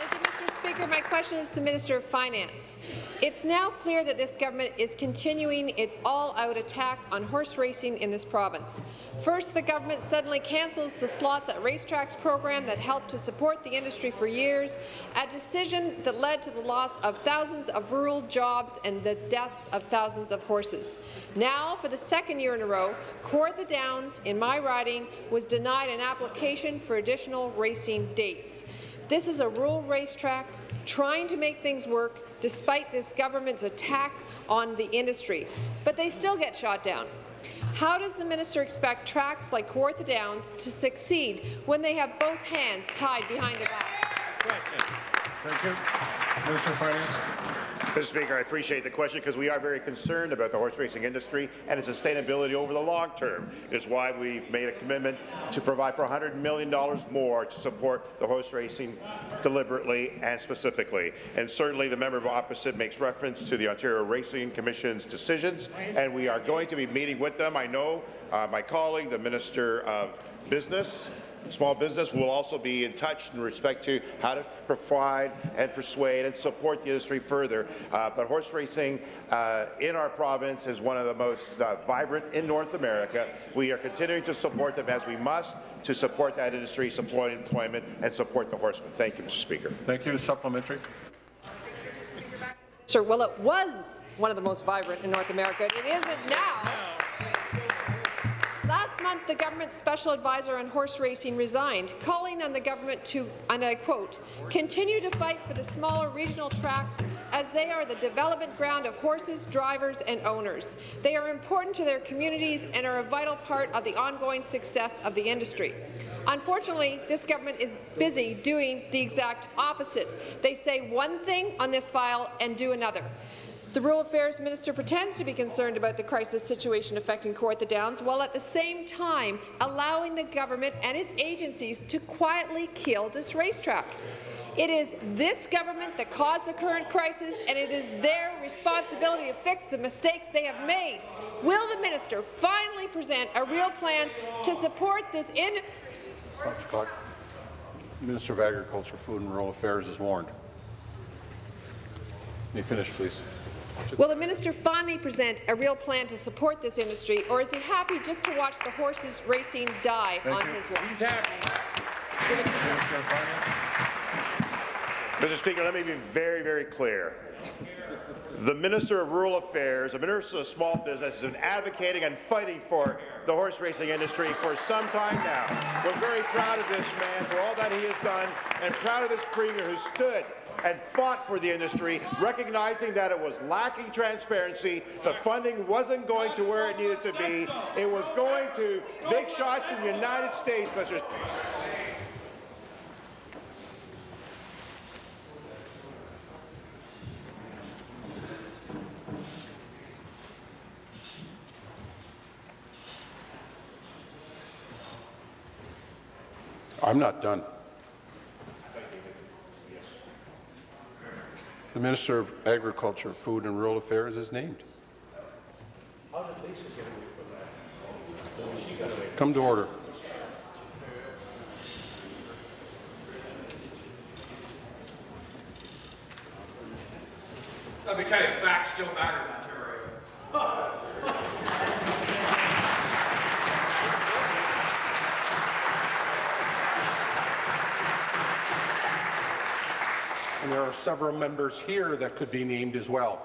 Thank you, Mr. Speaker. My question is to the Minister of Finance. It's now clear that this government is continuing its all-out attack on horse racing in this province. First, the government suddenly cancels the Slots at Racetracks program that helped to support the industry for years, a decision that led to the loss of thousands of rural jobs and the deaths of thousands of horses. Now, for the second year in a row, Kawartha Downs, in my riding, was denied an application for additional racing dates. This is a rural racetrack trying to make things work despite this government's attack on the industry, but they still get shot down. How does the minister expect tracks like Kawartha Downs to succeed when they have both hands tied behind their back? Thank you. Minister of Finance. Mr. Speaker, I appreciate the question because we are very concerned about the horse racing industry and its sustainability over the long term. It is why we've made a commitment to provide for $100 million more to support the horse racing deliberately and specifically. And certainly the member opposite makes reference to the Ontario Racing Commission's decisions, and we are going to be meeting with them. I know my colleague, the Minister of Small Business, will also be in touch in respect to how to provide and persuade and support the industry further. But horse racing in our province is one of the most vibrant in North America. We are continuing to support them as we must to support that industry, support employment, and support the horsemen. Thank you, Mr. Speaker. Thank you. Supplementary. Sir, well, it was one of the most vibrant in North America. It isn't now. Last month, the government's special advisor on horse racing resigned, calling on the government to, and I quote, continue to fight for the smaller regional tracks as they are the development ground of horses, drivers and owners. They are important to their communities and are a vital part of the ongoing success of the industry. Unfortunately, this government is busy doing the exact opposite. They say one thing on this file and do another. The Rural Affairs Minister pretends to be concerned about the crisis situation affecting Kawartha Downs, while at the same time allowing the government and its agencies to quietly kill this racetrack. It is this government that caused the current crisis, and it is their responsibility to fix the mistakes they have made. Will the minister finally present a real plan to support this industry? Minister of Agriculture, Food and Rural Affairs is warned. May finish, please. Will the minister finally present a real plan to support this industry, or is he happy just to watch the horses racing die on his watch? Mr. Speaker, let me be very, very clear. The Minister of Rural Affairs, the Minister of Small Business, has been advocating and fighting for the horse racing industry for some time now. We're very proud of this man for all that he has done, and proud of this Premier who stood and fought for the industry, recognizing that it was lacking transparency, the funding wasn't going to where it needed to be, it was going to big shots in the United States, Mr. I'm not done. The Minister of Agriculture, Food and Rural Affairs is named. How did Lisa get away from that? Come to order. Let me tell you, facts still matter in Ontario. And there are several members here that could be named as well.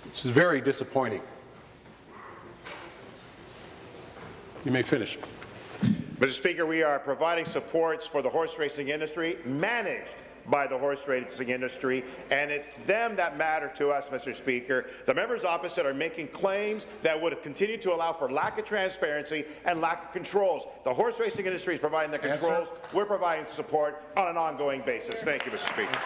It's very disappointing. You may finish. Mr. Speaker, we are providing supports for the horse racing industry, managed by the horse racing industry, and it's them that matter to us, Mr. Speaker. The members opposite are making claims that would continue to allow for lack of transparency and lack of controls. The horse racing industry is providing the controls. We're providing support on an ongoing basis. Thank you, Mr. Speaker.